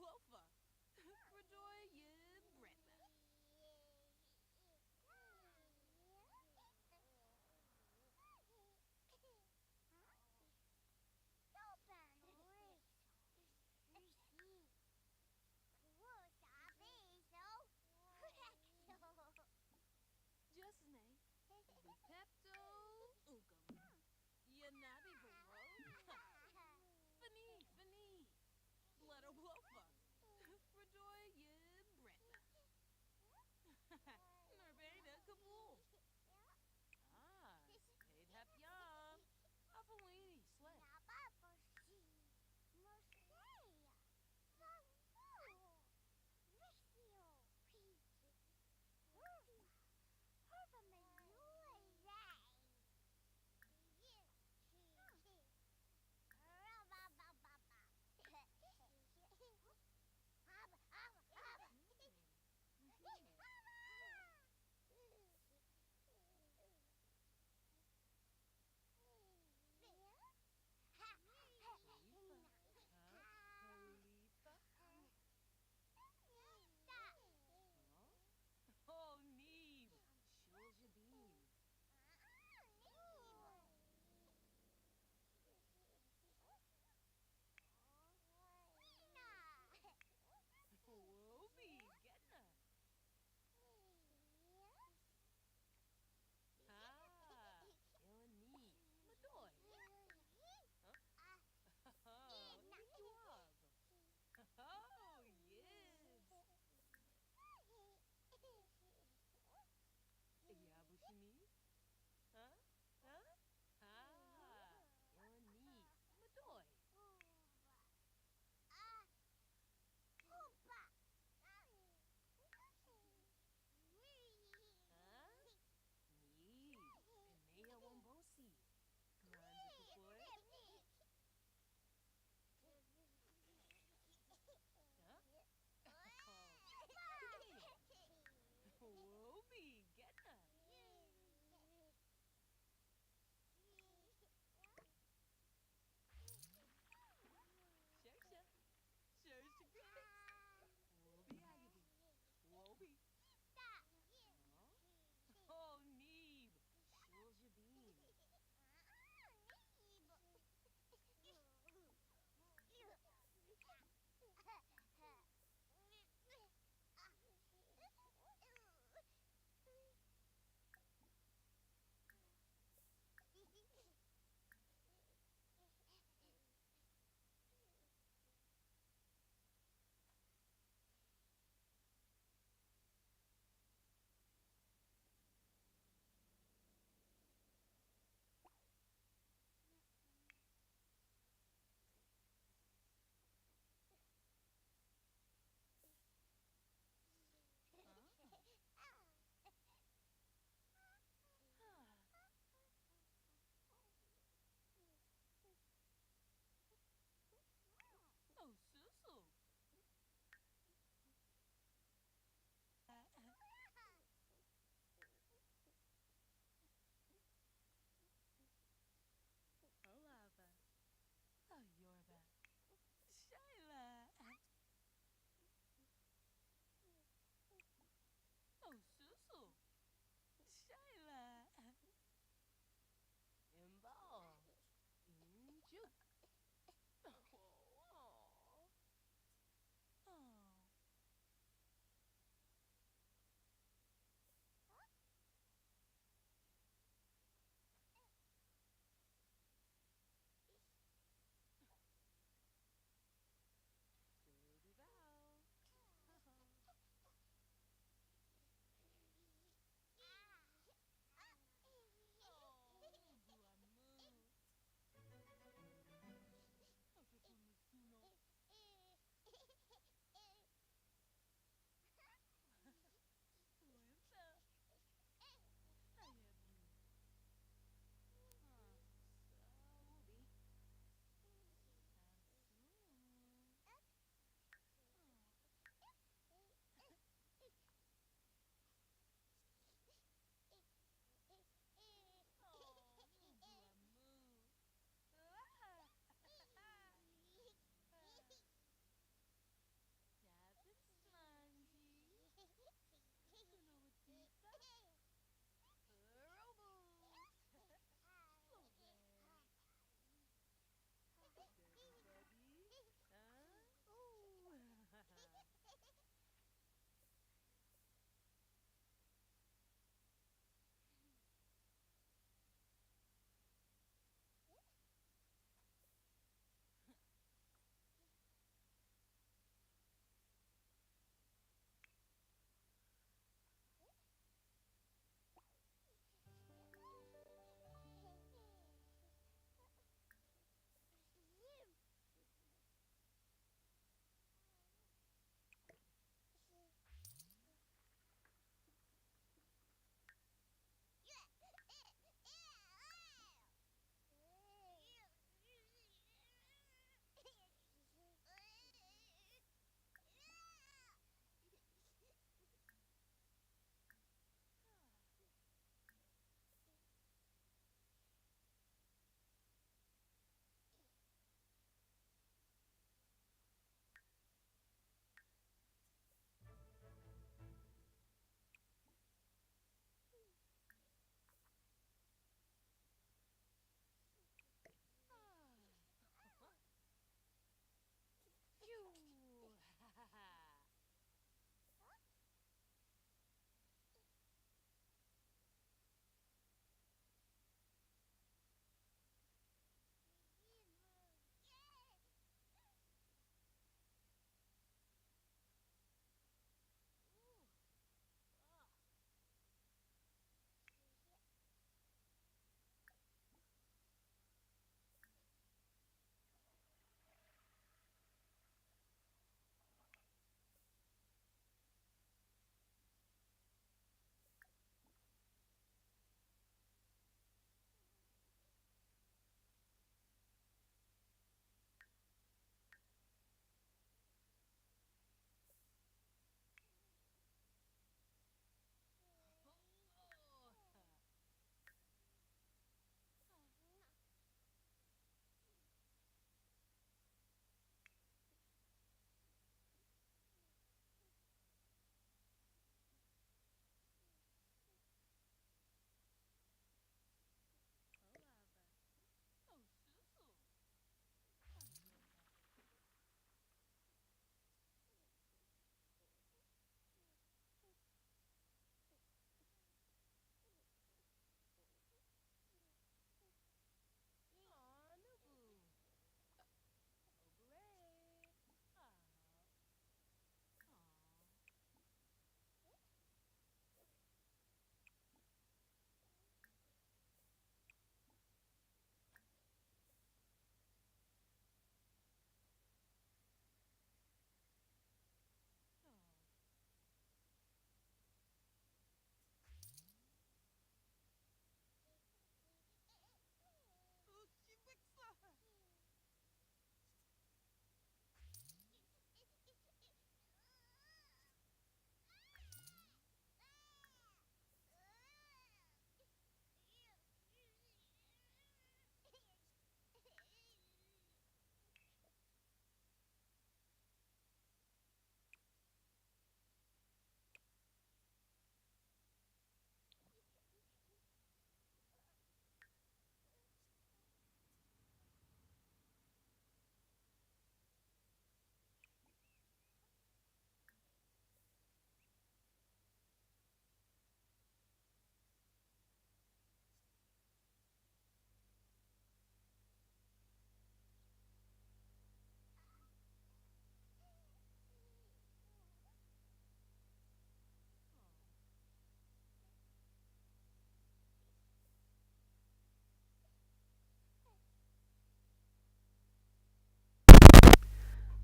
Blofa. Credoy je bretna. Just nay. Bipepto uncum. Yanabi bro. Fini. Bledo blofa.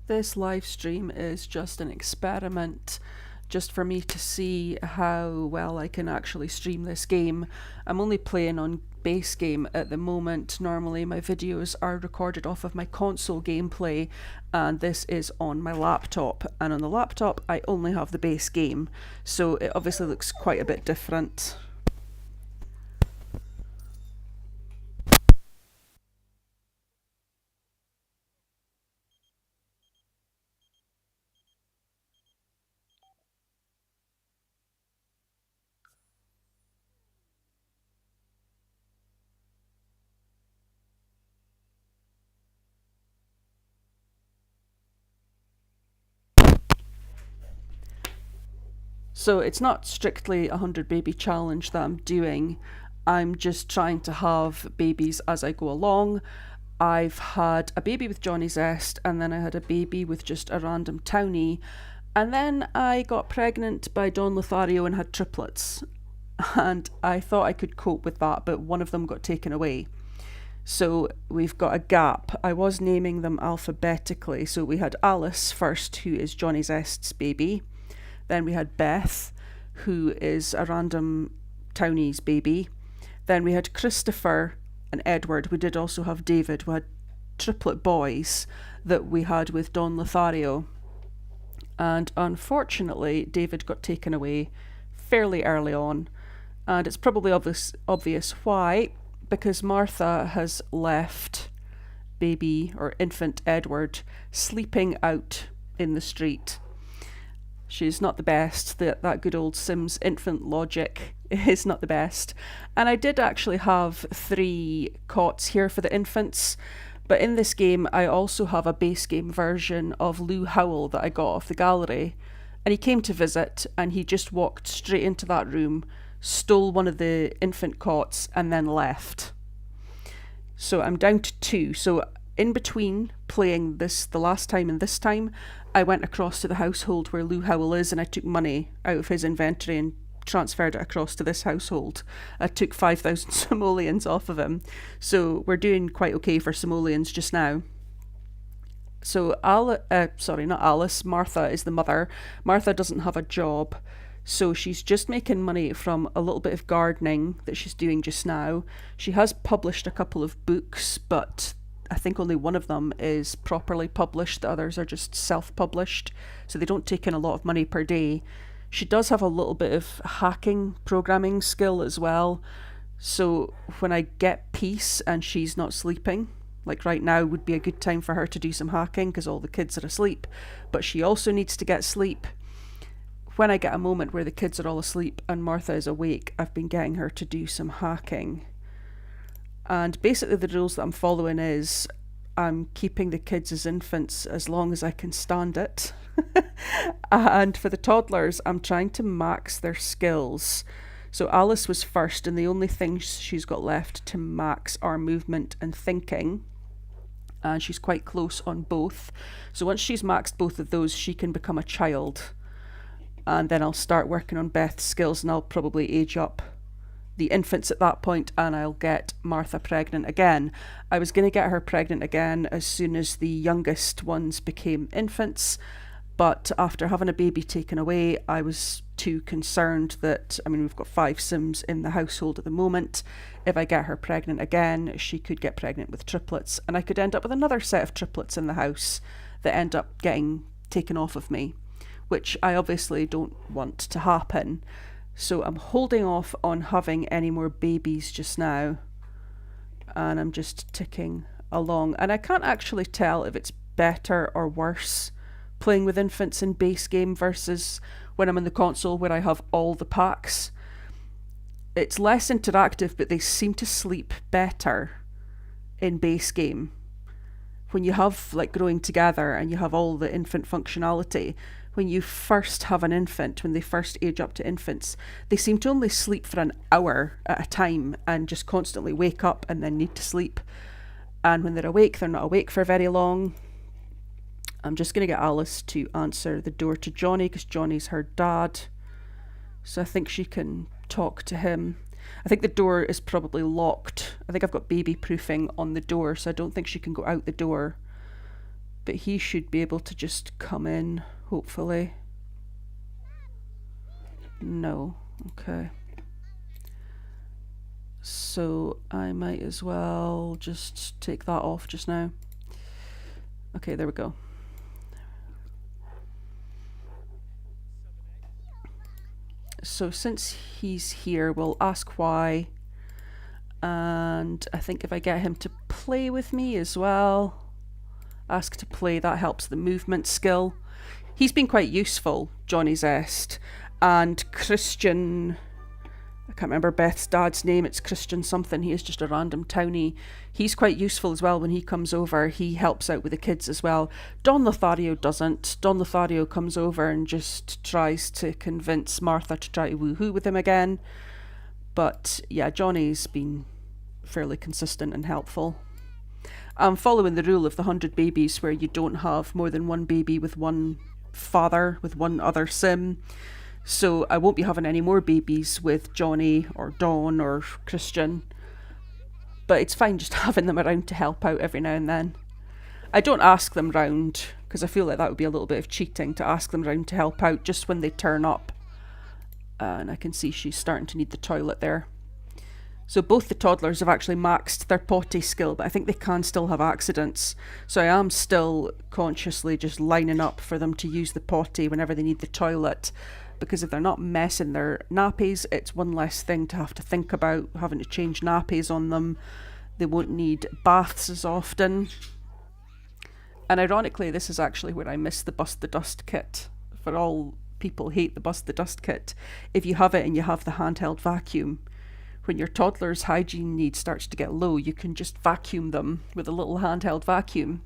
This live stream is just an experiment, just for me to see how well I can actually stream this game. I'm only playing on base game at the moment. Normally my videos are recorded off of my console gameplay, and this is on my laptop, and on the laptop I only have the base game, so it obviously looks quite a bit different. So it's not strictly a 100 baby challenge that I'm doing. I'm just trying to have babies as I go along. I've had a baby with Johnny Zest, and then I had a baby with just a random townie, and then I got pregnant by Don Lothario and had triplets. And I thought I could cope with that, but one of them got taken away. So we've got a gap. I was naming them alphabetically. So we had Alice first, who is Johnny Zest's baby. Then we had Beth, who is a random townie's baby. Then we had Christopher and Edward. We did also have David. We had triplet boys that we had with Don Lothario. And unfortunately, David got taken away fairly early on. And it's probably obvious why, because Martha has left baby or infant Edward sleeping out in the street. She's not the best. That good old Sims infant logic is not the best. And I did actually have 3 cots here for the infants, but in this game I also have a base game version of Lou Howell that I got off the gallery, and he came to visit and he just walked straight into that room, stole one of the infant cots and then left. So I'm down to 2. So in between playing this the last time and this time, I went across to the household where Lou Howell is, and I took money out of his inventory and transferred it across to this household. I took 5,000 simoleons off of him. So we're doing quite okay for simoleons just now. So not Alice, Martha is the mother. Martha doesn't have a job, so she's just making money from a little bit of gardening that she's doing just now. She has published a couple of books, but I think only one of them is properly published. The others are just self-published, so they don't take in a lot of money per day. She does have a little bit of hacking programming skill as well, so when I get peace and she's not sleeping, like right now would be a good time for her to do some hacking because all the kids are asleep, but she also needs to get sleep. When I get a moment where the kids are all asleep and Martha is awake, I've been getting her to do some hacking. And basically the rules that I'm following is I'm keeping the kids as infants as long as I can stand it. And for the toddlers, I'm trying to max their skills. So Alice was first, and the only things she's got left to max are movement and thinking. And she's quite close on both. So once she's maxed both of those, she can become a child. And then I'll start working on Beth's skills, and I'll probably age up the infants at that point, and I'll get Martha pregnant again. I was going to get her pregnant again as soon as the youngest ones became infants, but after having a baby taken away, I was too concerned that, we've got 5 Sims in the household at the moment. If I get her pregnant again, she could get pregnant with triplets, and I could end up with another set of triplets in the house that end up getting taken off of me, which I obviously don't want to happen. So I'm holding off on having any more babies just now, and I'm just ticking along. And I can't actually tell if it's better or worse playing with infants in base game versus when I'm in the console where I have all the packs. It's less interactive, but they seem to sleep better in base game. When you have like growing together and you have all the infant functionality, when you first have an infant, when they first age up to infants, they seem to only sleep for an hour at a time and just constantly wake up and then need to sleep. And when they're awake, they're not awake for very long. I'm just going to get Alice to answer the door to Johnny because Johnny's her dad. So I think she can talk to him. I think the door is probably locked. I think I've got baby proofing on the door, so I don't think she can go out the door. But he should be able to just come in, hopefully. No. Okay. So I might as well just take that off just now. Okay, there we go. So since he's here, we'll ask why. And I think if I get him to play with me as well, ask to play, that helps the movement skill. He's been quite useful, Johnny Zest. And Christian, I can't remember Beth's dad's name, it's Christian something, he is just a random townie. He's quite useful as well when he comes over, he helps out with the kids as well. Don Lothario doesn't. Don Lothario comes over and just tries to convince Martha to try to woohoo with him again. But yeah, Johnny's been fairly consistent and helpful. I'm following the rule of the 100 babies where you don't have more than one baby with one father, with one other sim. So I won't be having any more babies with Johnny or Dawn or Christian. But it's fine just having them around to help out every now and then. I don't ask them round because I feel like that would be a little bit of cheating to ask them round to help out just when they turn up. And I can see she's starting to need the toilet there. So both the toddlers have actually maxed their potty skill, but I think they can still have accidents. So I am still consciously just lining up for them to use the potty whenever they need the toilet. Because if they're not messing their nappies, it's one less thing to have to think about, having to change nappies on them. They won't need baths as often. And ironically, this is actually where I miss the Bust the Dust kit. For all people hate the Bust the Dust kit. If you have it and you have the handheld vacuum, when your toddler's hygiene need starts to get low, you can just vacuum them with a little handheld vacuum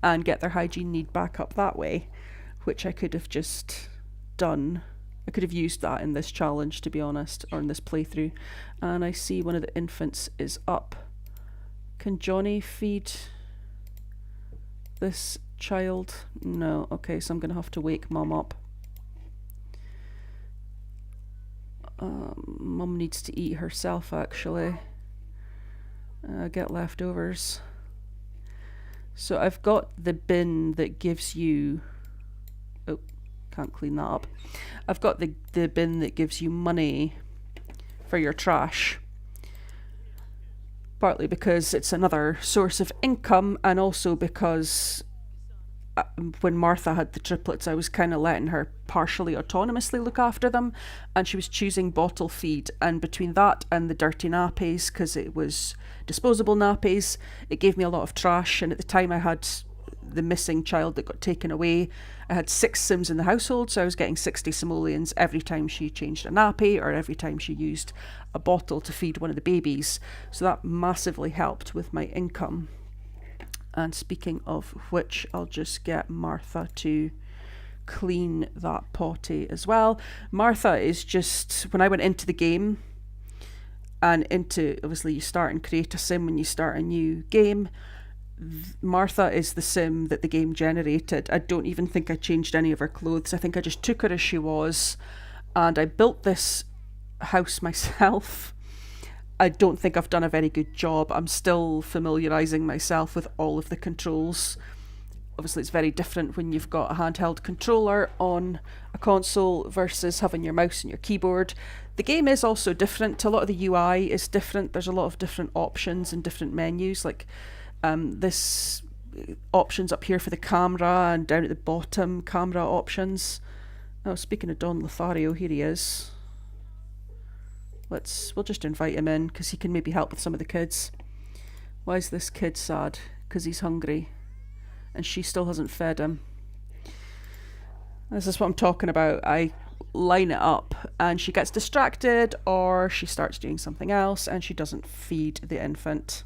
and get their hygiene need back up that way, which I could have just done. I could have used that in this challenge, to be honest, or in this playthrough. And I see one of the infants is up. Can Johnny feed this child? No. Okay, so I'm going to have to wake Mum up. Mum needs to eat herself, actually. Get leftovers. So I've got the bin that gives you... Oh, can't clean that up. I've got the bin that gives you money for your trash. Partly because it's another source of income, and also because when Martha had the triplets, I was kind of letting her partially autonomously look after them, and she was choosing bottle feed, and between that and the dirty nappies, because it was disposable nappies, it gave me a lot of trash. And at the time I had the missing child that got taken away, I had 6 Sims in the household, so I was getting 60 simoleons every time she changed a nappy or every time she used a bottle to feed one of the babies. So that massively helped with my income. And speaking of which, I'll just get Martha to clean that potty as well. Martha is just, when I went into the game, and into, obviously you start and create a sim when you start a new game, Martha is the sim that the game generated. I don't even think I changed any of her clothes. I think I just took her as she was, and I built this house myself. I don't think I've done a very good job. I'm still familiarising myself with all of the controls. Obviously, it's very different when you've got a handheld controller on a console versus having your mouse and your keyboard. The game is also different. A lot of the UI is different. There's a lot of different options and different menus, like this options up here for the camera, and down at the bottom, camera options. Oh, speaking of Don Lothario, here he is. We'll just invite him in, because he can maybe help with some of the kids. Why is this kid sad? Because he's hungry. And she still hasn't fed him. This is what I'm talking about. I line it up, and she gets distracted, or she starts doing something else, and she doesn't feed the infant.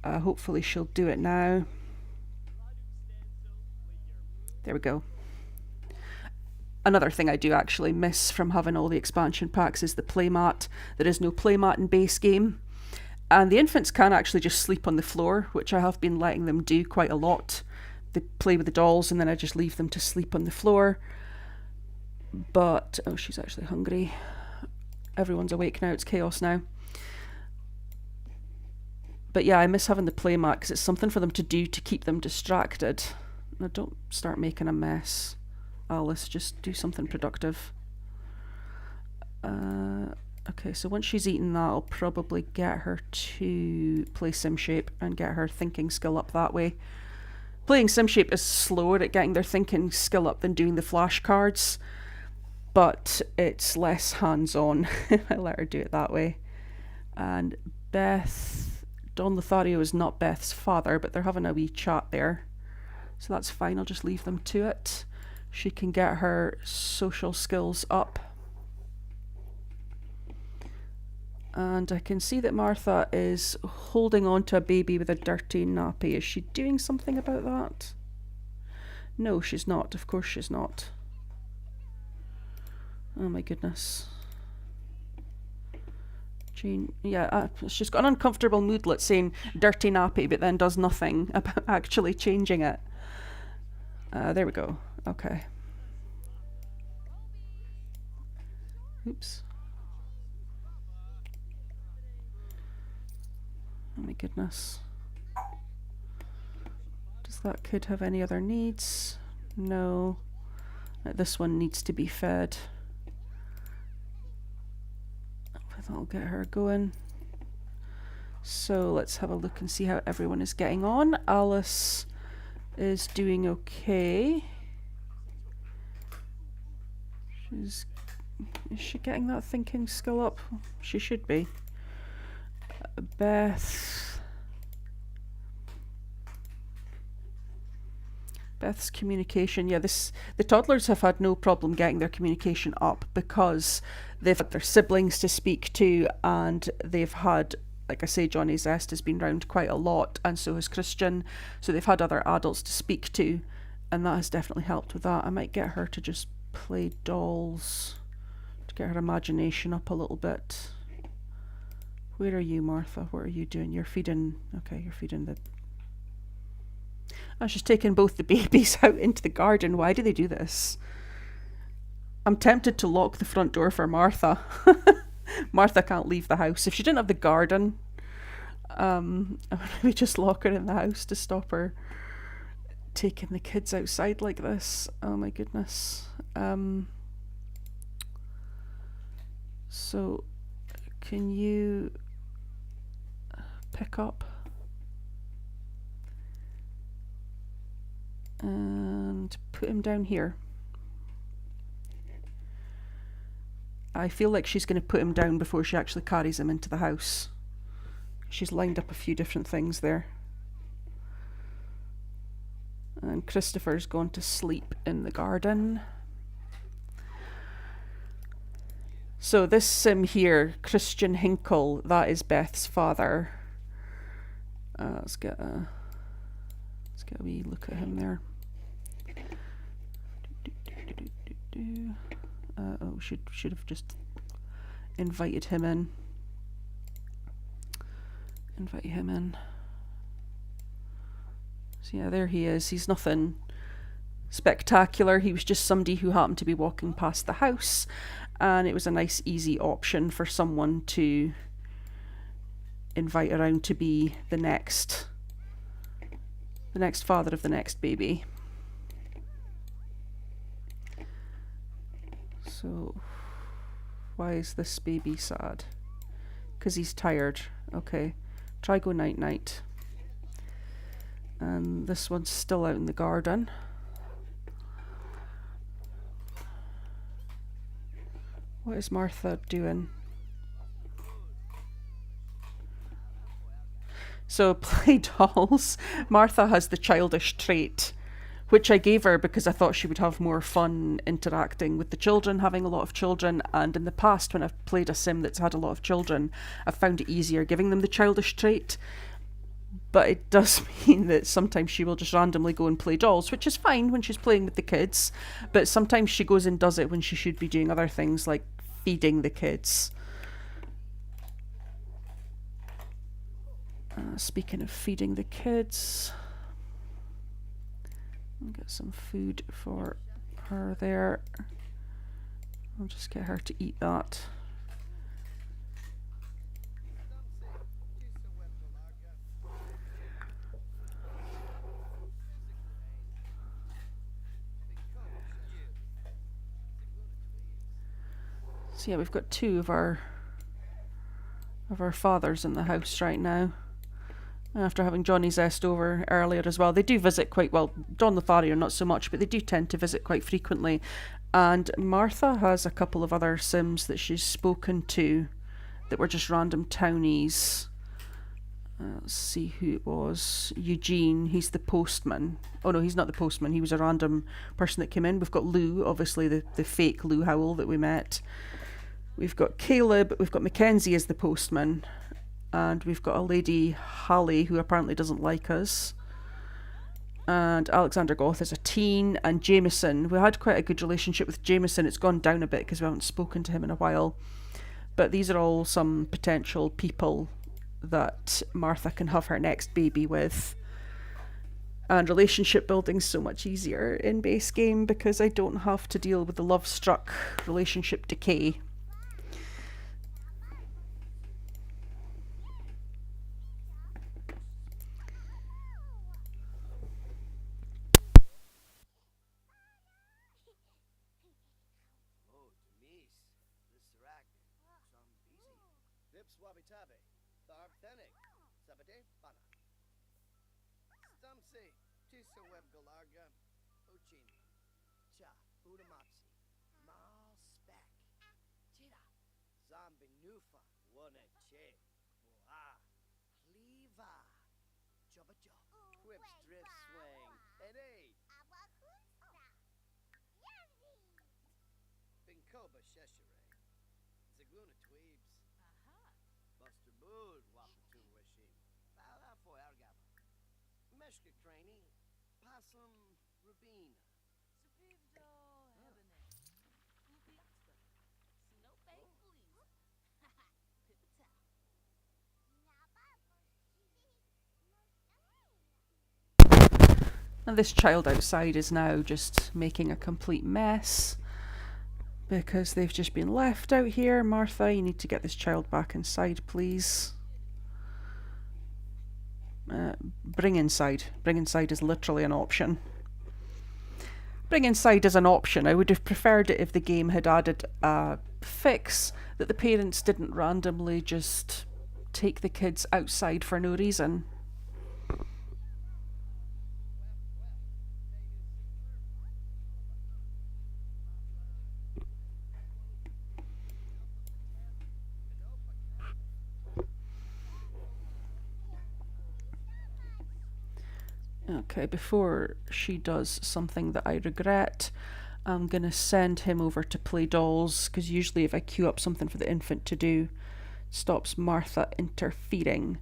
Hopefully she'll do it now. There we go. Another thing I do actually miss from having all the expansion packs is the playmat. There is no playmat in base game. And the infants can actually just sleep on the floor, which I have been letting them do quite a lot. They play with the dolls and then I just leave them to sleep on the floor. But, oh, she's actually hungry. Everyone's awake now, it's chaos now. But yeah, I miss having the playmat because it's something for them to do to keep them distracted. Now don't start making a mess, Alice. Just do something productive. Okay, so once she's eaten that, I'll probably get her to play SimShape and get her thinking skill up that way. Playing SimShape is slower at getting their thinking skill up than doing the flashcards, but it's less hands-on if I let her do it that way. And Beth, Don Lothario is not Beth's father, but they're having a wee chat there. So that's fine, I'll just leave them to it. She can get her social skills up. And I can see that Martha is holding on to a baby with a dirty nappy. Is she doing something about that? No, she's not. Of course she's not. Oh my goodness. Jane, yeah, she's got an uncomfortable moodlet saying dirty nappy, but then does nothing about actually changing it. There we go. Okay. Oops. Oh my goodness. Does that kid have any other needs? No. This one needs to be fed. That'll get her going. So let's have a look and see how everyone is getting on. Alice is doing okay. Is she getting that thinking skill up? She should be. Beth's communication, yeah, the toddlers have had no problem getting their communication up because they've had their siblings to speak to, and they've had, like I say, Johnny Zest has been round quite a lot, and so has Christian, so they've had other adults to speak to, and that has definitely helped with that. I might get her to just play dolls to get her imagination up a little bit. Where are you, Martha? What are you doing? You're feeding, okay, you're feeding the... Oh, she's taken both the babies out into the garden. Why do they do this? I'm tempted to lock the front door for Martha. Martha can't leave the house. If she didn't have the garden, I would maybe just lock her in the house to stop her taking the kids outside like this. Oh my goodness. So, can you pick up? And put him down here. I feel like she's going to put him down before she actually carries him into the house. She's lined up a few different things there. And Christopher's gone to sleep in the garden. So this sim here, Christian Hinkle, that is Beth's father. Let's get a wee look at him there. Should have just invited him in. Invite him in. So yeah, there he is. He's nothing spectacular. He was just somebody who happened to be walking past the house, and it was a nice, easy option for someone to invite around to be the next father of the next baby. So, why is this baby sad? Because he's tired. Okay, try go night night. And this one's still out in the garden. What is Martha doing? So play dolls. Martha has the childish trait, which I gave her because I thought she would have more fun interacting with the children, having a lot of children, and in the past when I've played a sim that's had a lot of children, I've found it easier giving them the childish trait. But it does mean that sometimes she will just randomly go and play dolls, which is fine when she's playing with the kids, but sometimes she goes and does it when she should be doing other things like feeding the kids. Speaking of feeding the kids, I'll get some food for her there. I'll just get her to eat that. So yeah, we've got two of our fathers in the house right now. After having Johnny Zest over earlier as well. They do visit quite well. John Lothario not so much, but they do tend to visit quite frequently. And Martha has a couple of other Sims that she's spoken to that were just random townies. Let's see who it was. Eugene, he's the postman. Oh no, he's not the postman. He was a random person that came in. We've got Lou, obviously the fake Lou Howell that we met. We've got Caleb. We've got Mackenzie as the postman. And we've got a lady, Hallie, who apparently doesn't like us. And Alexander Goth is a teen. And Jameson, we had quite a good relationship with Jameson. It's gone down a bit because we haven't spoken to him in a while. But these are all some potential people that Martha can have her next baby with. And relationship building's so much easier in base game because I don't have to deal with the love-struck relationship decay. And this child outside is now just making a complete mess because they've just been left out here. Martha, you need to get this child back inside, please. Bring inside. Bring inside is literally an option. Bring inside is an option. I would have preferred it if the game had added a fix that the parents didn't randomly just take the kids outside for no reason. Okay, before she does something that I regret, I'm going to send him over to play dolls, because usually if I queue up something for the infant to do, it stops Martha interfering.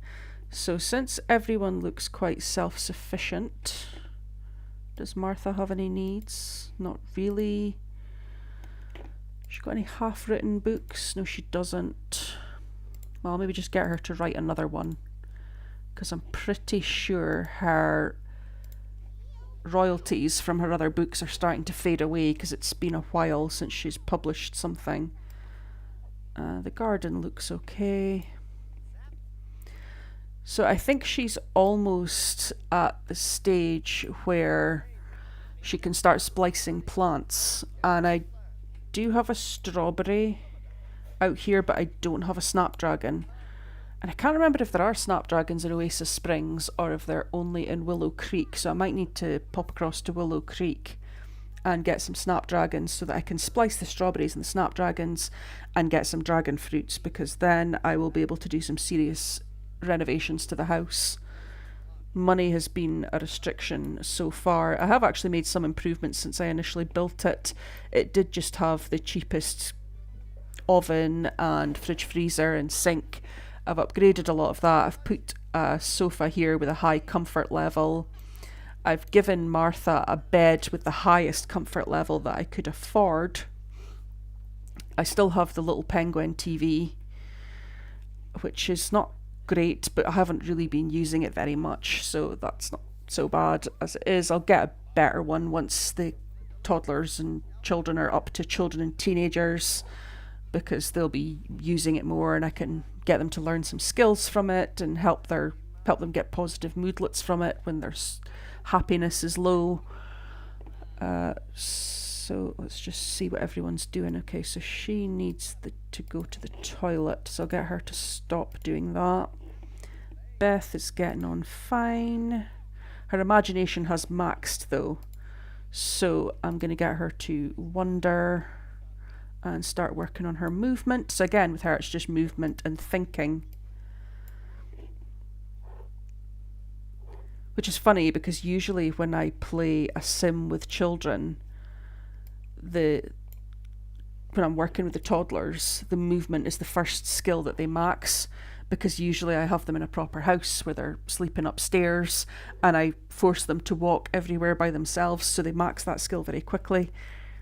So since everyone looks quite self-sufficient, does Martha have any needs? Not really. She got any half-written books? No, she doesn't. Well, maybe just get her to write another one, because I'm pretty sure her royalties from her other books are starting to fade away because it's been a while since she's published something. The garden looks okay. So I think she's almost at the stage where she can start splicing plants. And I do have a strawberry out here, but I don't have a snapdragon. And I can't remember if there are snapdragons in Oasis Springs or if they're only in Willow Creek, so I might need to pop across to Willow Creek and get some snapdragons so that I can splice the strawberries and the snapdragons and get some dragon fruits, because then I will be able to do some serious renovations to the house. Money has been a restriction so far. I have actually made some improvements since I initially built it. It did just have the cheapest oven and fridge freezer and sink. I've upgraded a lot of that. I've put a sofa here with a high comfort level. I've given Martha a bed with the highest comfort level that I could afford. I still have the little penguin TV, which is not great, but I haven't really been using it very much, so that's not so bad as it is. I'll get a better one once the toddlers and children are up to children and teenagers, because they'll be using it more and I can get them to learn some skills from it and help them get positive moodlets from it when their happiness is low. So let's just see what everyone's doing. Okay, so she needs to go to the toilet, so I'll get her to stop doing that. Beth is getting on fine. Her imagination has maxed though, so I'm going to get her to wonder and start working on her movement. So again, with her it's just movement and thinking. Which is funny because usually when I play a sim with children, when I'm working with the toddlers, the movement is the first skill that they max, because usually I have them in a proper house where they're sleeping upstairs and I force them to walk everywhere by themselves, so they max that skill very quickly.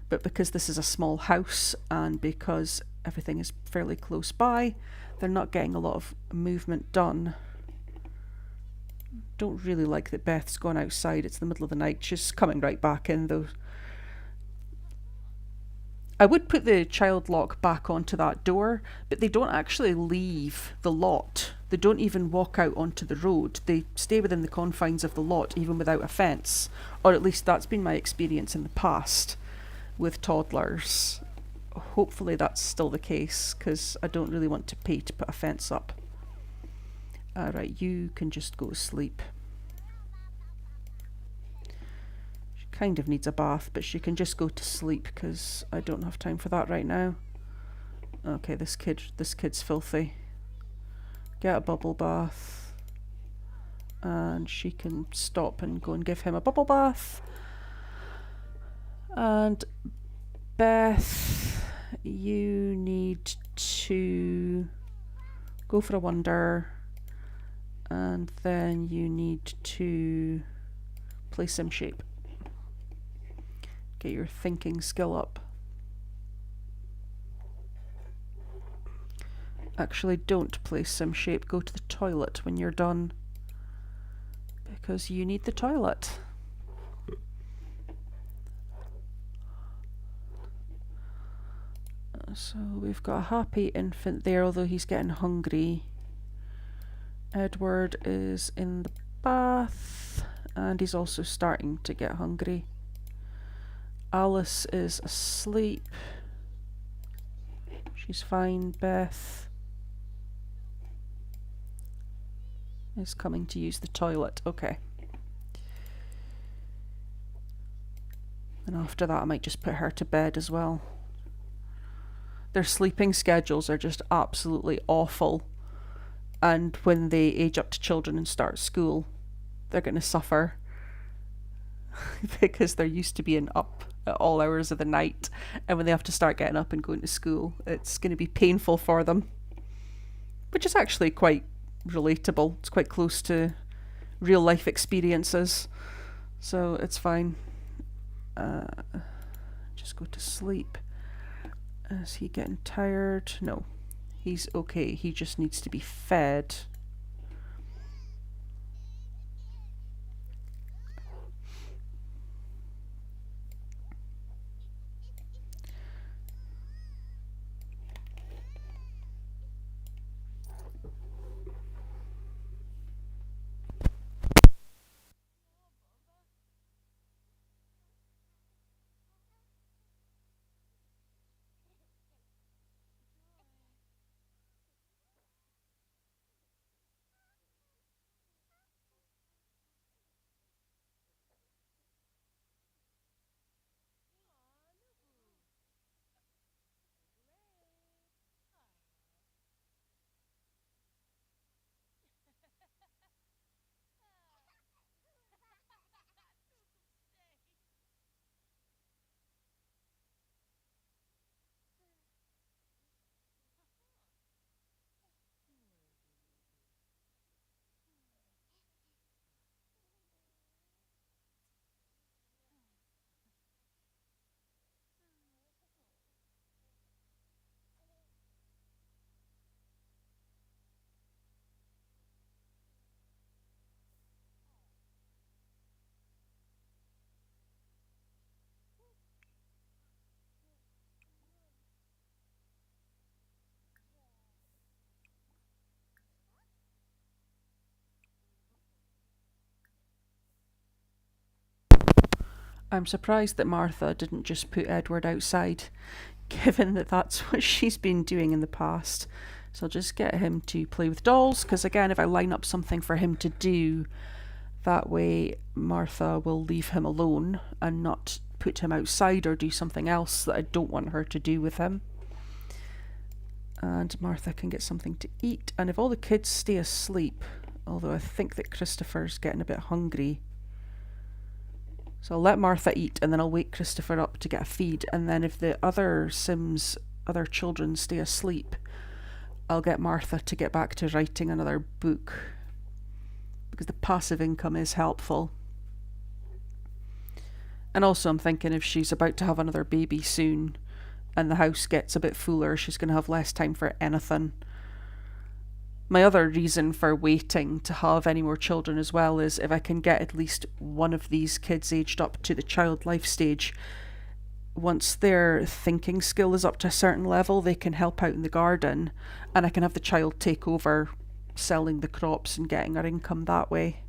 But because this is a small house and because everything is fairly close by, they're not getting a lot of movement done. Don't really like that Beth's gone outside. It's the middle of the night. She's coming right back in though. I would put the child lock back onto that door, but they don't actually leave the lot. They don't even walk out onto the road. They stay within the confines of the lot even without a fence. Or at least that's been my experience in the past with toddlers. Hopefully that's still the case, because I don't really want to pay to put a fence up. Alright, you can just go to sleep. She kind of needs a bath, but she can just go to sleep because I don't have time for that right now. Okay, this kid's filthy. Get a bubble bath. And she can stop and go and give him a bubble bath. And Beth, you need to go for a wander. And then you need to play sim shape. Get your thinking skill up. Actually, don't play sim shape. Go to the toilet when you're done, because you need the toilet. So we've got a happy infant there, although he's getting hungry. Edward is in the bath and he's also starting to get hungry. Alice is asleep. She's fine. Beth is coming to use the toilet. Okay. And after that I might just put her to bed as well. Their sleeping schedules are just absolutely awful. And when they age up to children and start school, they're going to suffer. Because they're used to being up at all hours of the night. And when they have to start getting up and going to school, it's going to be painful for them. Which is actually quite relatable. It's quite close to real life experiences. So it's fine. Just go to sleep. Is he getting tired? No. He's okay. He just needs to be fed. I'm surprised that Martha didn't just put Edward outside, given that that's what she's been doing in the past. So I'll just get him to play with dolls, because again, if I line up something for him to do, that way Martha will leave him alone and not put him outside or do something else that I don't want her to do with him. And Martha can get something to eat. And if all the kids stay asleep, although I think that Christopher's getting a bit hungry, so I'll let Martha eat and then I'll wake Christopher up to get a feed. And then if the other other children stay asleep, I'll get Martha to get back to writing another book, because the passive income is helpful. And also I'm thinking if she's about to have another baby soon and the house gets a bit fuller, she's going to have less time for anything. My other reason for waiting to have any more children as well is if I can get at least one of these kids aged up to the child life stage, once their thinking skill is up to a certain level, they can help out in the garden and I can have the child take over selling the crops and getting her income that way.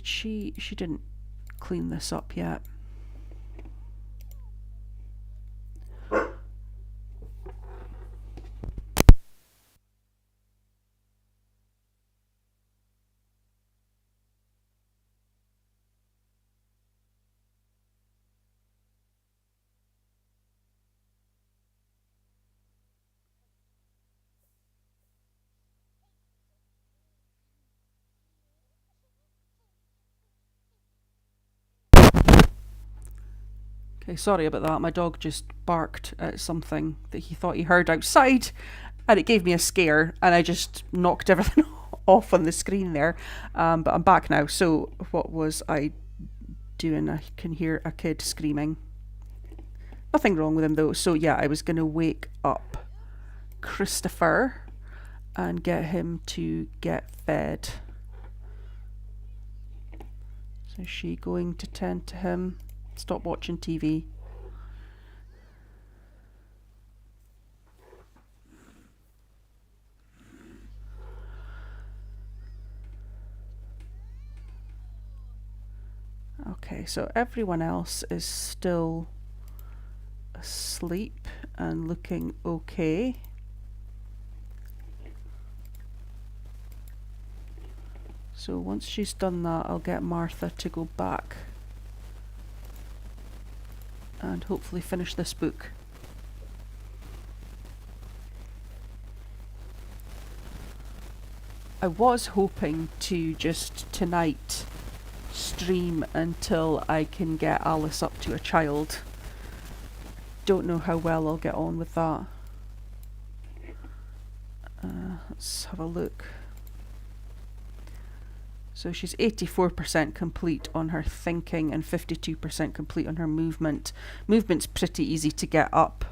She didn't clean this up yet. Okay, sorry about that. My dog just barked at something that he thought he heard outside, and it gave me a scare, and I just knocked everything off on the screen there. But I'm back now. So what was I doing? I can hear a kid screaming. Nothing wrong with him though. So yeah, I was going to wake up Christopher and get him to get fed. So is she going to tend to him? Stop watching TV. Okay, so everyone else is still asleep and looking okay. So once she's done that, I'll get Martha to go back and hopefully finish this book. I was hoping to just tonight stream until I can get Alice up to a child. Don't know how well I'll get on with that. Let's have a look. So she's 84% complete on her thinking and 52% complete on her movement. Movement's pretty easy to get up.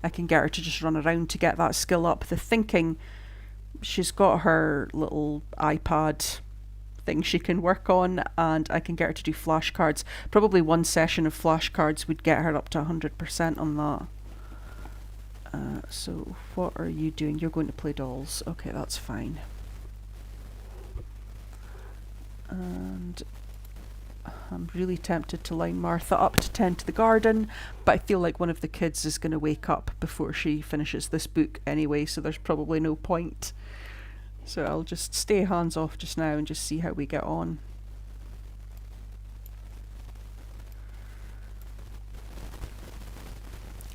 I can get her to just run around to get that skill up. The thinking, she's got her little iPad thing she can work on, and I can get her to do flashcards. Probably one session of flashcards would get her up to 100% on that. So what are you doing? You're going to play dolls. Okay, that's fine. And I'm really tempted to line Martha up to tend to the garden, but I feel like one of the kids is going to wake up before she finishes this book anyway, so there's probably no point. So I'll just stay hands off just now and just see how we get on.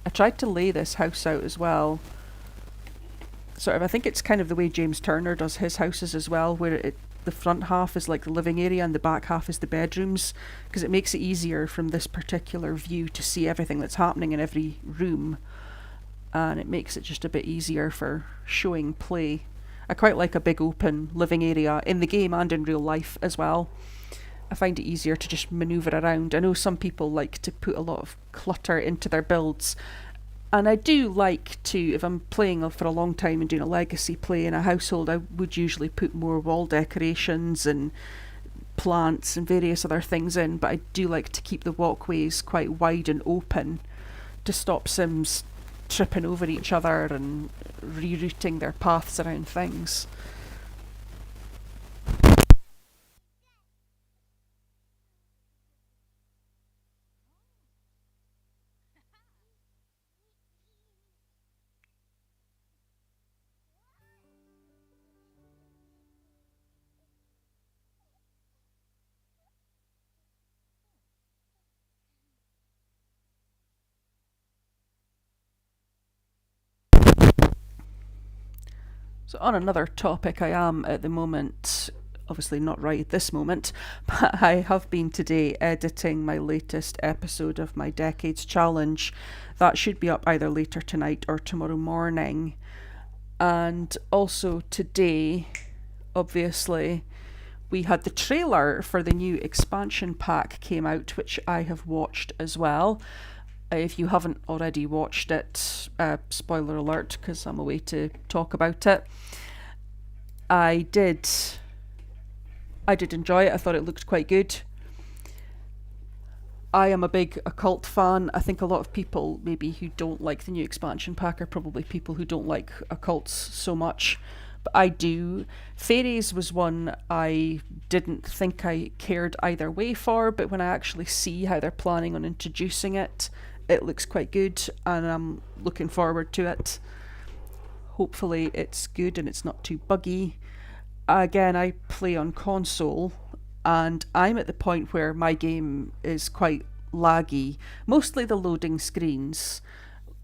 I tried to lay this house out as well. Sort of, I think it's kind of the way James Turner does his houses as well, where the front half is like the living area and the back half is the bedrooms, because it makes it easier from this particular view to see everything that's happening in every room, and it makes it just a bit easier for showing play. I quite like a big open living area in the game and in real life as well. I find it easier to just manoeuvre around. I know some people like to put a lot of clutter into their builds, and I do like to, if I'm playing for a long time and doing a legacy play in a household, I would usually put more wall decorations and plants and various other things in, but I do like to keep the walkways quite wide and open to stop Sims tripping over each other and rerouting their paths around things. So on another topic, I am at the moment, obviously not right at this moment, but I have been today editing my latest episode of my Decades Challenge. That should be up either later tonight or tomorrow morning. And also today, obviously, we had the trailer for the new expansion pack came out, which I have watched as well. If you haven't already watched it, spoiler alert, because I'm away to talk about it. I did enjoy it. I thought it looked quite good. I am a big occult fan. I think a lot of people maybe who don't like the new expansion pack are probably people who don't like occults so much. But I do. Fairies was one I didn't think I cared either way for, but when I actually see how they're planning on introducing it, it looks quite good and I'm looking forward to it. Hopefully it's good and it's not too buggy. Again, I play on console and I'm at the point where my game is quite laggy, mostly the loading screens.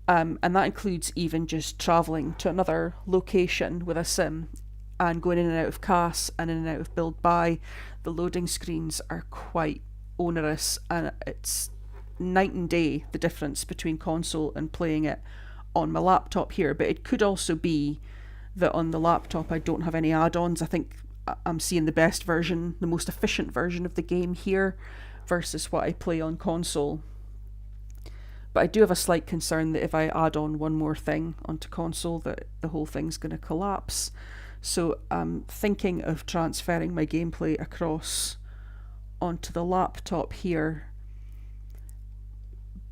And that includes even just travelling to another location with a sim and going in and out of CAS and in and out of build by. The loading screens are quite onerous and it's night and day the difference between console and playing it on my laptop here. But it could also be that on the laptop I don't have any add-ons. I think I'm seeing the best version, the most efficient version of the game here versus what I play on console. But I do have a slight concern that if I add on one more thing onto console that the whole thing's going to collapse. So I'm thinking of transferring my gameplay across onto the laptop here.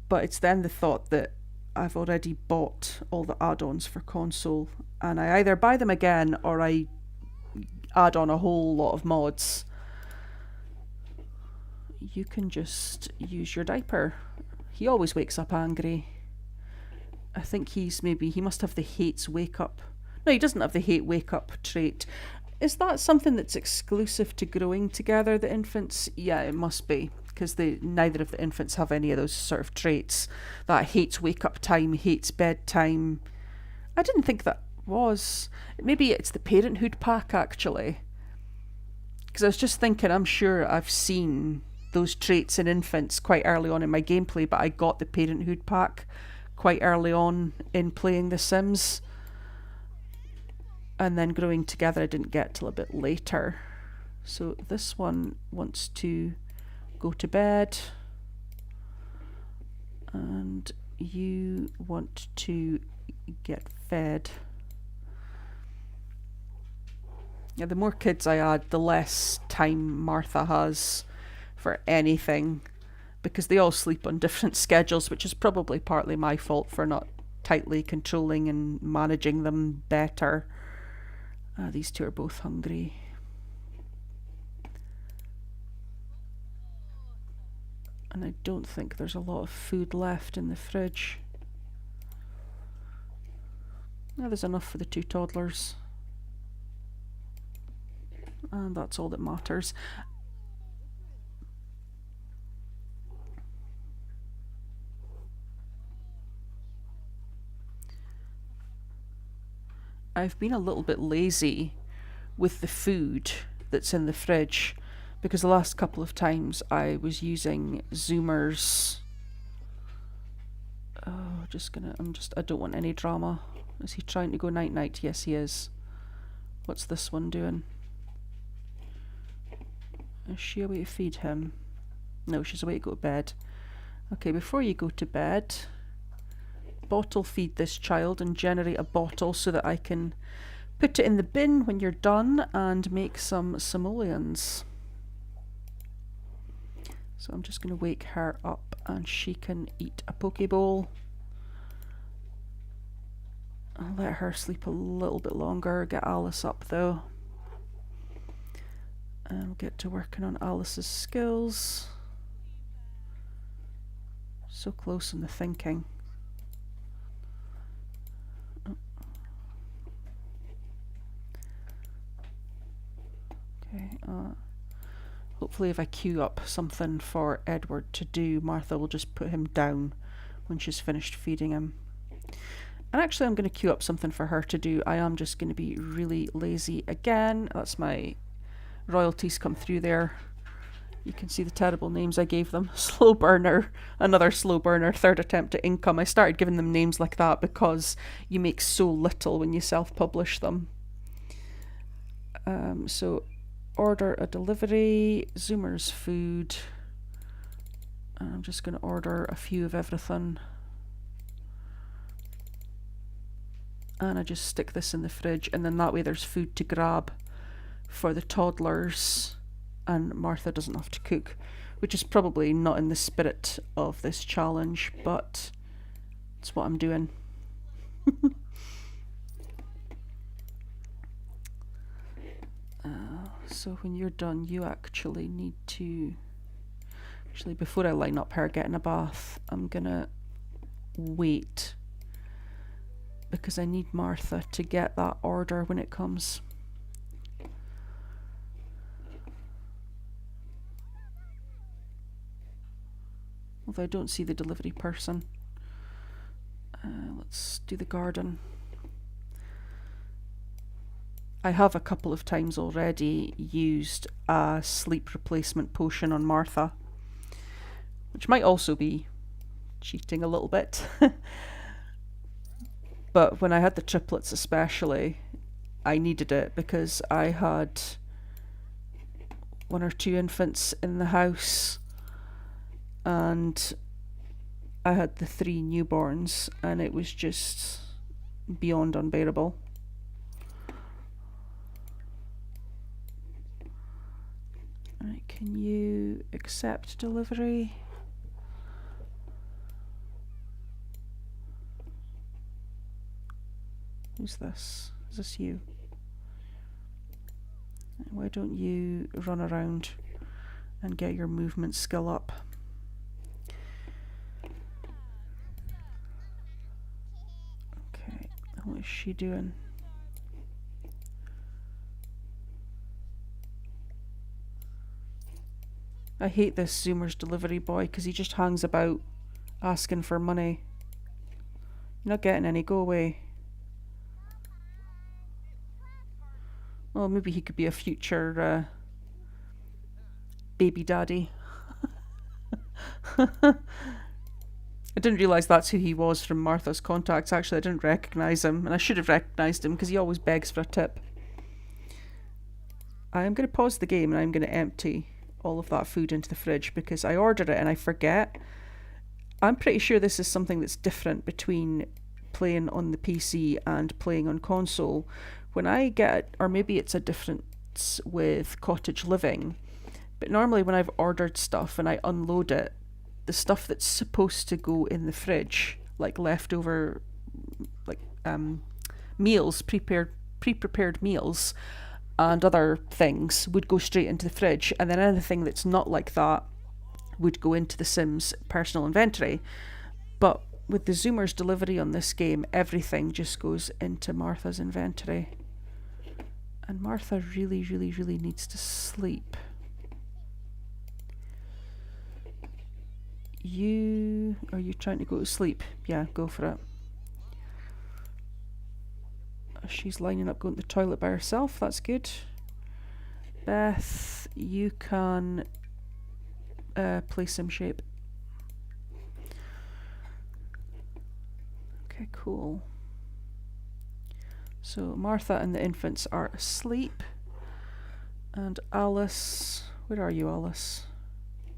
But it's then the thought that I've already bought all the add-ons for console and I either buy them again or I add on a whole lot of mods. You can just use your diaper. He always wakes up angry. I think he must have the hates wake up. No, he doesn't have the hate wake up trait. Is that something that's exclusive to growing together, the infants? Yeah, it must be, because neither of the infants have any of those sort of traits. That hates wake up time, hates bedtime. I didn't think that was. Maybe it's the parenthood pack, actually. Because I was just thinking, I'm sure I've seen those traits in infants quite early on in my gameplay, but I got the parenthood pack quite early on in playing The Sims. And then growing together I didn't get till a bit later. So this one wants to go to bed. And you want to get fed. Yeah, the more kids I add, the less time Martha has for anything, because they all sleep on different schedules, which is probably partly my fault for not tightly controlling and managing them better. These two are both hungry. And I don't think there's a lot of food left in the fridge. Now there's enough for the two toddlers. And that's all that matters. I've been a little bit lazy with the food that's in the fridge because the last couple of times I was using Zoomer's. Oh, I don't want any drama. Is he trying to go night night? Yes, he is. What's this one doing? Is she away to feed him? No, she's away to go to bed. Okay, before you go to bed, bottle feed this child and generate a bottle so that I can put it in the bin when you're done and make some simoleons. So I'm just going to wake her up and she can eat a Pokeball. I'll let her sleep a little bit longer, get Alice up though. And we'll get to working on Alice's skills. So close in the thinking. Okay, hopefully if I queue up something for Edward to do, Martha will just put him down when she's finished feeding him. And actually, I'm going to queue up something for her to do. I am just going to be really lazy again. That's my royalties come through there. You can see the terrible names I gave them. Slow burner, another slow burner, third attempt at income. I started giving them names like that because you make so little when you self-publish them. So order a delivery, Zoomer's food. And I'm just going to order a few of everything. And I just stick this in the fridge, and then that way there's food to grab for the toddlers, and Martha doesn't have to cook, which is probably not in the spirit of this challenge, but it's what I'm doing. So when you're done, you actually need to... Actually, before I line up her getting a bath, I'm gonna wait, because I need Martha to get that order when it comes. Although I don't see the delivery person. Let's do the garden. I have a couple of times already used a sleep replacement potion on Martha, which might also be cheating a little bit. But when I had the triplets especially, I needed it because I had 1 or 2 infants in the house, and I had the 3 newborns, and it was just beyond unbearable. Right, can you accept delivery? Who's this? Is this you? Why don't you run around and get your movement skill up? Okay, what is she doing? I hate this Zoomer's delivery boy because he just hangs about asking for money. You're not getting any, go away. Well, maybe he could be a future baby daddy. I didn't realise that's who he was from Martha's contacts. Actually, I didn't recognise him, and I should have recognised him because he always begs for a tip. I am going to pause the game and I'm going to empty all of that food into the fridge because I ordered it and I forget. I'm pretty sure this is something that's different between playing on the PC and playing on console. When I get, or maybe it's a difference with cottage living, but normally when I've ordered stuff and I unload it, the stuff that's supposed to go in the fridge, like leftover, like meals, pre-prepared meals, and other things would go straight into the fridge, and then anything that's not like that would go into the Sims personal inventory. But with the Zoomer's delivery on this game, everything just goes into Martha's inventory. And Martha really, really, really needs to sleep. Are you trying to go to sleep? Yeah, go for it. She's lining up going to the toilet by herself, that's good. Beth, you can play sim shape. Okay, cool. So Martha and the infants are asleep. And Alice, where are you, Alice?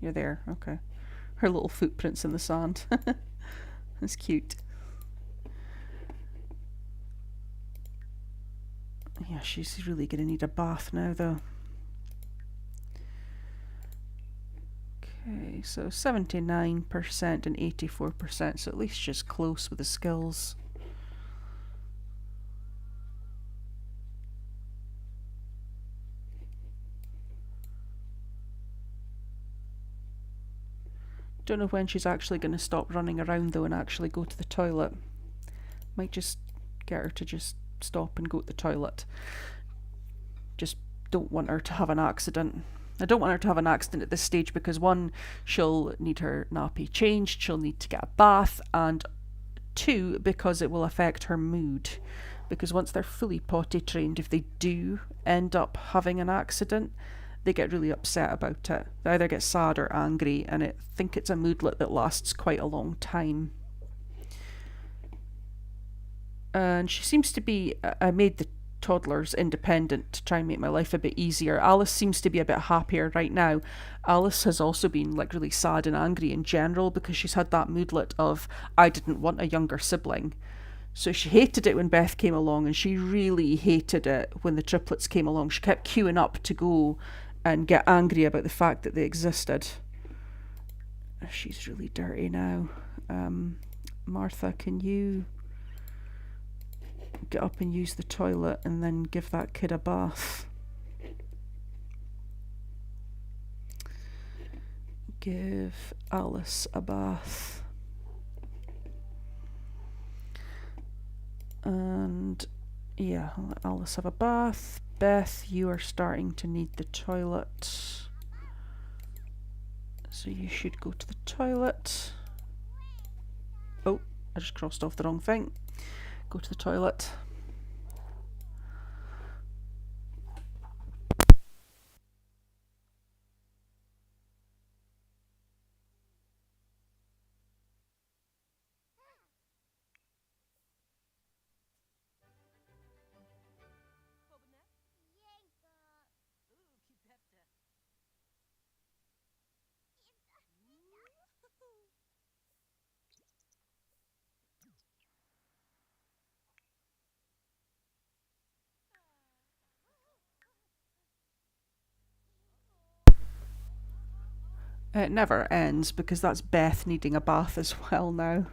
You're there, okay. Her little footprints in the sand. That's cute. Yeah, she's really going to need a bath now, though. Okay, so 79% and 84%, so at least she's close with the skills. Don't know when she's actually going to stop running around, though, and actually go to the toilet. Might just get her to just stop and go to the toilet. Just don't want her to have an accident. I don't want her to have an accident at this stage because 1, she'll need her nappy changed, she'll need to get a bath, and 2, because it will affect her mood. Because once they're fully potty trained, if they do end up having an accident, they get really upset about it. They either get sad or angry, and I think it's a moodlet that lasts quite a long time. And she seems to be, I made the toddlers independent to try and make my life a bit easier. Alice seems to be a bit happier right now. Alice has also been like really sad and angry in general because she's had that moodlet of I didn't want a younger sibling. So she hated it when Beth came along, and she really hated it when the triplets came along. She kept queuing up to go and get angry about the fact that they existed. She's really dirty now. Martha, can you get up and use the toilet and then give that kid a bath? Give Alice a bath. And yeah, I'll let Alice have a bath. Beth, you are starting to need the toilet. So you should go to the toilet. Oh, I just crossed off the wrong thing. Go to the toilet. It never ends because that's Beth needing a bath as well now.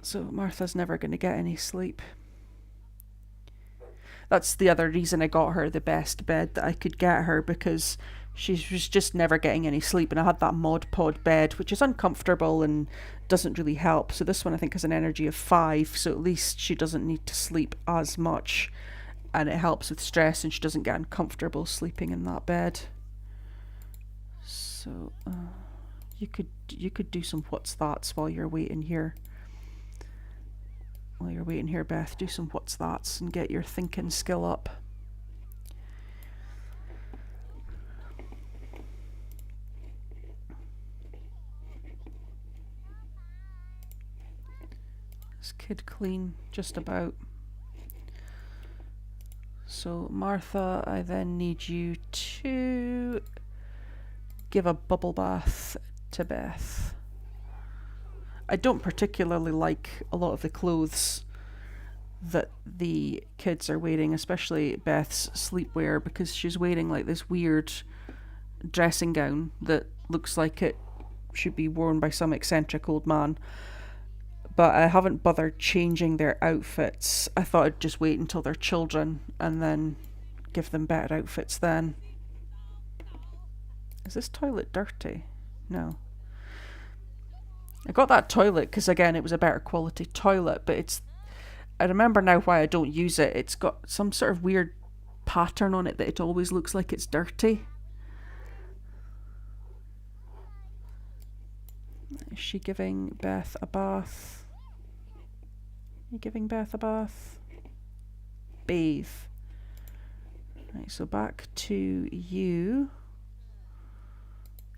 So Martha's never going to get any sleep. That's the other reason I got her the best bed that I could get her, because she was just never getting any sleep, and I had that Mod Pod bed, which is uncomfortable and doesn't really help. So this one I think has an energy of 5, so at least she doesn't need to sleep as much, and it helps with stress, and she doesn't get uncomfortable sleeping in that bed. So you could do some what's that's while you're waiting here. While you're waiting here, Beth, do some what's that's and get your thinking skill up. Is kid clean? Just about. So Martha, I then need you to give a bubble bath to Beth. I don't particularly like a lot of the clothes that the kids are wearing, especially Beth's sleepwear, because she's wearing like this weird dressing gown that looks like it should be worn by some eccentric old man. But I haven't bothered changing their outfits. I thought I'd just wait until they're children and then give them better outfits then. Is this toilet dirty? No. I got that toilet because, again, it was a better quality toilet, but I remember now why I don't use it. It's got some sort of weird pattern on it that it always looks like it's dirty. Is she giving Beth a bath? Are you giving Beth a bath? Bathe. Right, so back to you.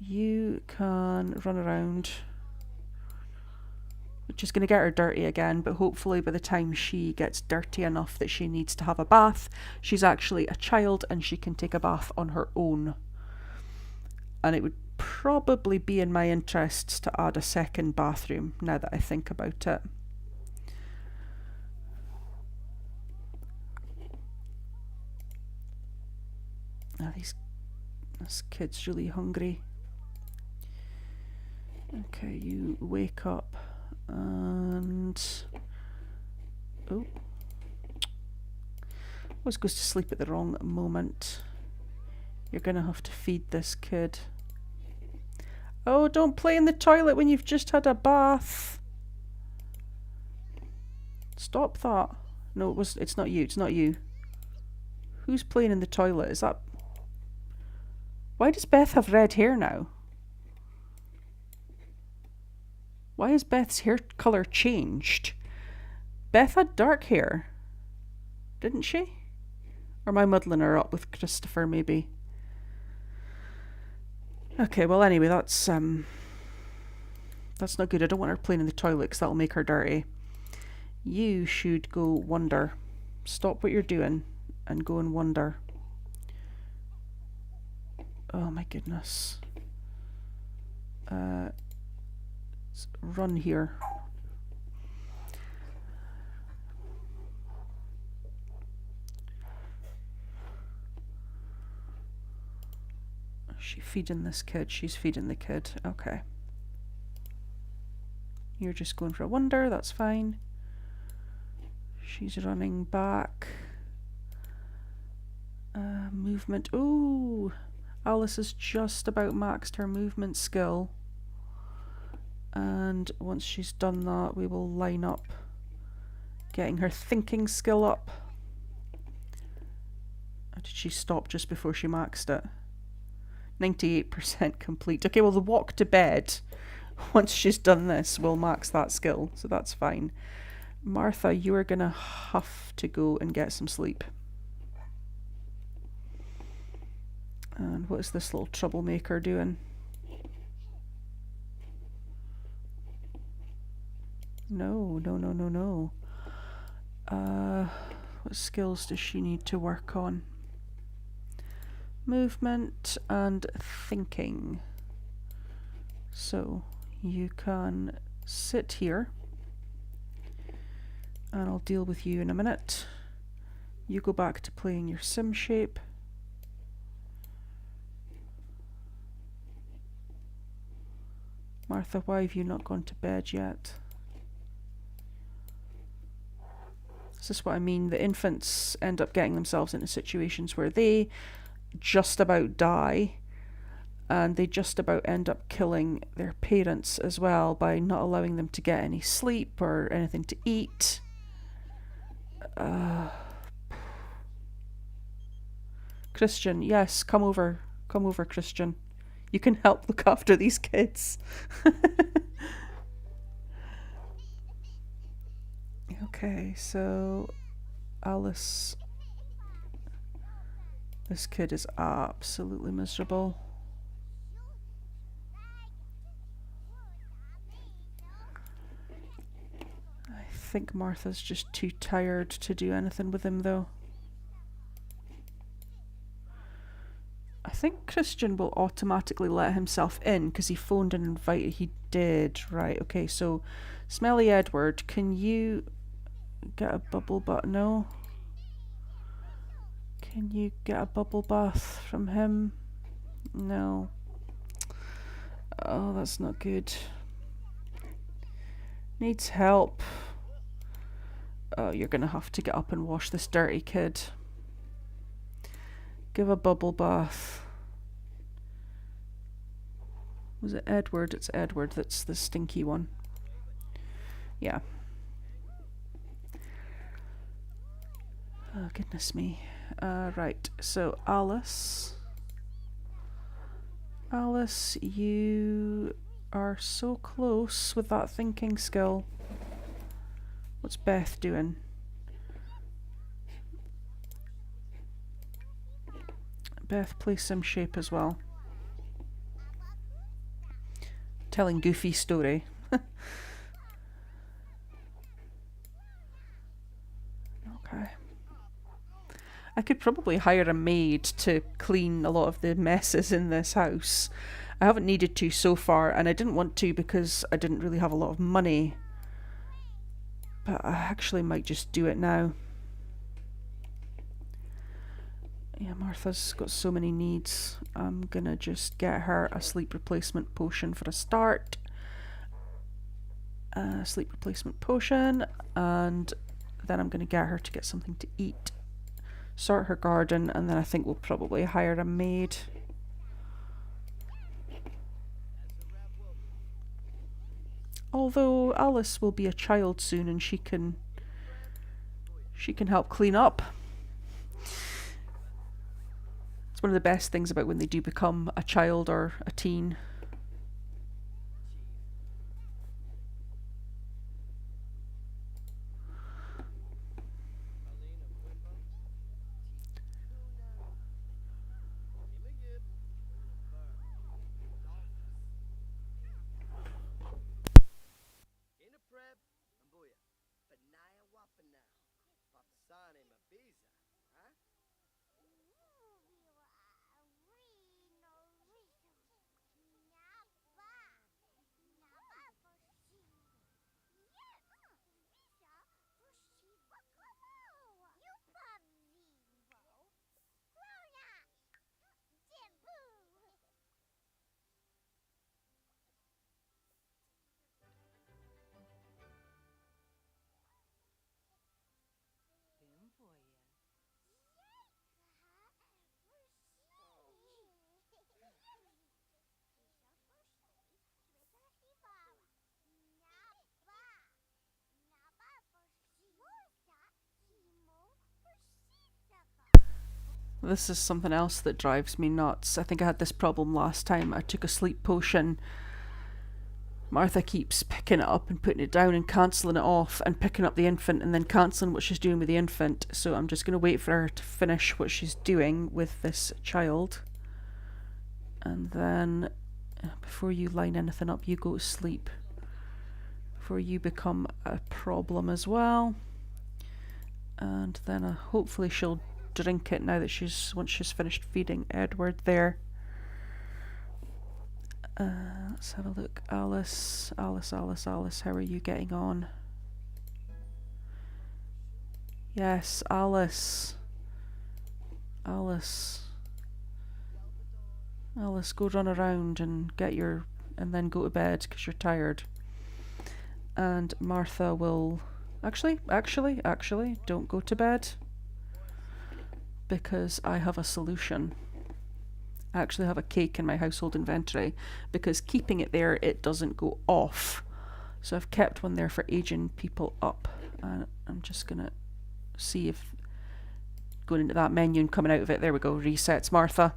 You can run around, which is going to get her dirty again, but hopefully by the time she gets dirty enough that she needs to have a bath, she's actually a child and she can take a bath on her own. And it would probably be in my interests to add a second bathroom, now that I think about it. Now this kid's really hungry. Okay, you wake up and... oh. Always goes to sleep at the wrong moment. You're gonna have to feed this kid. Oh, don't play in the toilet when you've just had a bath. Stop that. No, it's not you, it's not you. Who's playing in the toilet? Is that... Why does Beth have red hair now? Why has Beth's hair colour changed? Beth had dark hair, didn't she? Or am I muddling her up with Christopher, maybe? Okay, well, anyway, that's not good. I don't want her playing in the toilet because that'll make her dirty. You should go wander. Stop what you're doing and go and wander. Oh my goodness. Run here. Is she feeding this kid? She's feeding the kid. Okay. You're just going for a wander, that's fine. She's running back. Movement. Ooh! Alice has just about maxed her movement skill. And once she's done that, we will line up getting her thinking skill up. Or did she stop just before she maxed it? 98% complete. Okay, well, the walk to bed, once she's done this, will max that skill, so that's fine. Martha, you are going to have to go and get some sleep. And what is this little troublemaker doing? No. What skills does she need to work on? Movement and thinking. So you can sit here and I'll deal with you in a minute. You go back to playing your sim shape. Martha, why have you not gone to bed yet? This is what I mean. The infants end up getting themselves into situations where they just about die and they just about end up killing their parents as well by not allowing them to get any sleep or anything to eat. Christian, yes, come over, Christian. You can help look after these kids. Okay, so Alice, this kid is absolutely miserable. I think Martha's just too tired to do anything with him though. I think Christian will automatically let himself in because he phoned and invited. He did, right? Okay, so Smelly Edward, can you get a bubble bath? No. Can you get a bubble bath from him? No. Oh, that's not good. Needs help. Oh, you're gonna have to get up and wash this dirty kid. Give a bubble bath. Was it Edward? It's Edward that's the stinky one. Yeah. Oh, goodness me. Right, so Alice. Alice, you are so close with that thinking skill. What's Beth doing? Beth, play sim shape as well. Telling Goofy story. Okay. I could probably hire a maid to clean a lot of the messes in this house. I haven't needed to so far, and I didn't want to because I didn't really have a lot of money. But I actually might just do it now. Yeah, Martha's got so many needs. I'm gonna just get her a sleep replacement potion for a start. Sleep replacement potion, and then I'm gonna get her to get something to eat. Sort her garden, and then I think we'll probably hire a maid. Although Alice will be a child soon and she can help clean up. It's one of the best things about when they do become a child or a teen. This is something else that drives me nuts. I think I had this problem last time. I took a sleep potion. Martha keeps picking it up and putting it down and cancelling it off and picking up the infant and then cancelling what she's doing with the infant. So I'm just going to wait for her to finish what she's doing with this child. And then, before you line anything up, you go to sleep. Before you become a problem as well. And then hopefully she'll drink it now that once she's finished feeding Edward there. Let's have a look. Alice, how are you getting on? Yes, Alice, go run around and and then go to bed because you're tired. And Martha will actually, don't go to bed, because I have a solution. I actually have a cake in my household inventory, because keeping it there, it doesn't go off. So I've kept one there for aging people up. And I'm just going to see if going into that menu and coming out of it, there we go, resets Martha.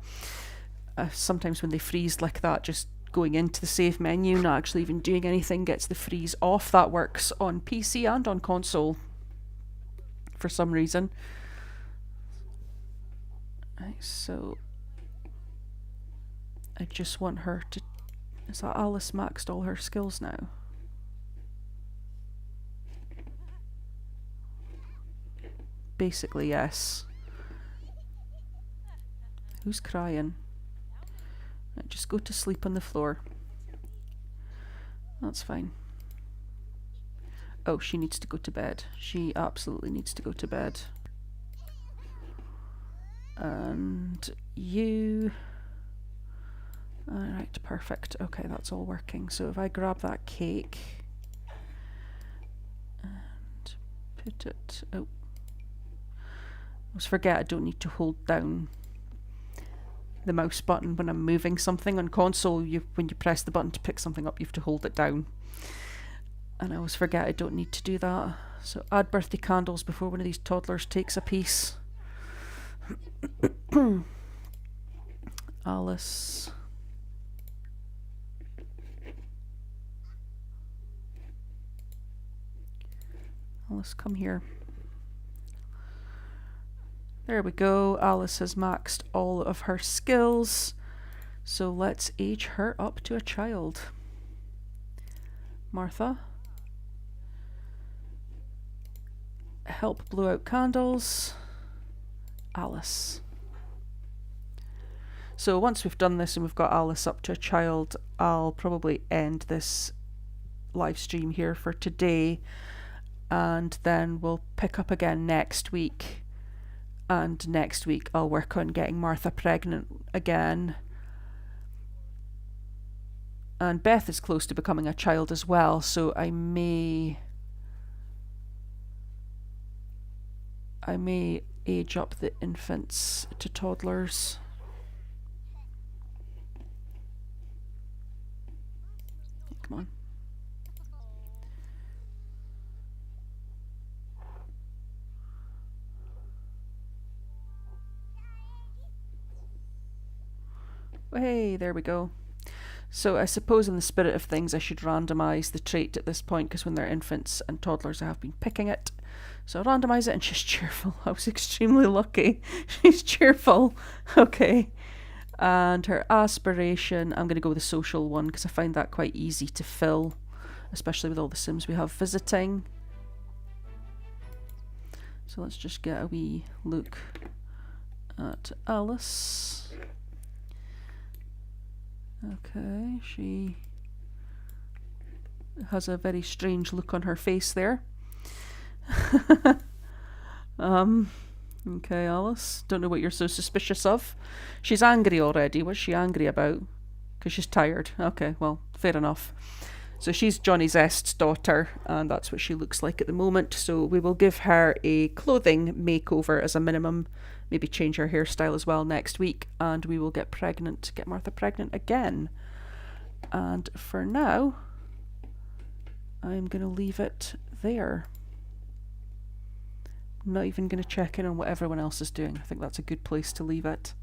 Sometimes when they freeze like that, just going into the save menu, not actually even doing anything, gets the freeze off. That works on PC and on console for some reason. Right, so I just want her to... Is that Alice maxed all her skills now? Basically, yes. Who's crying? Right, just go to sleep on the floor. That's fine. Oh, she needs to go to bed. She absolutely needs to go to bed. And you... Alright, perfect. Okay, that's all working. So if I grab that cake and put it... Oh. I always forget I don't need to hold down the mouse button when I'm moving something. On console, when you press the button to pick something up, you have to hold it down. And I always forget I don't need to do that. So add birthday candles before one of these toddlers takes a piece. Alice. Alice, come here. There we go. Alice has maxed all of her skills. So let's age her up to a child. Martha. Help blow out candles. Alice. So once we've done this and we've got Alice up to a child, I'll probably end this live stream here for today, and then we'll pick up again next week. And next week I'll work on getting Martha pregnant again. And Beth is close to becoming a child as well, so I may age up the infants to toddlers. Come on. Hey, there we go. So I suppose in the spirit of things I should randomise the trait at this point, because when they're infants and toddlers I have been picking it. So I'll randomise it, and she's cheerful. I was extremely lucky. She's cheerful. Okay. And her aspiration, I'm going to go with the social one, because I find that quite easy to fill, especially with all the Sims we have visiting. So let's just get a wee look at Alice. Okay, she has a very strange look on her face there. Okay, Alice, don't know what you're so suspicious of. She's angry already. What's she angry about? Because she's tired. Okay, well, fair enough. So she's Johnny Zest's daughter, and that's what she looks like at the moment. So we will give her a clothing makeover as a minimum, maybe change her hairstyle as well next week, and we will get Martha pregnant again. And for now, I'm going to leave it there. not even going to check in on what everyone else is doing. I think that's a good place to leave it.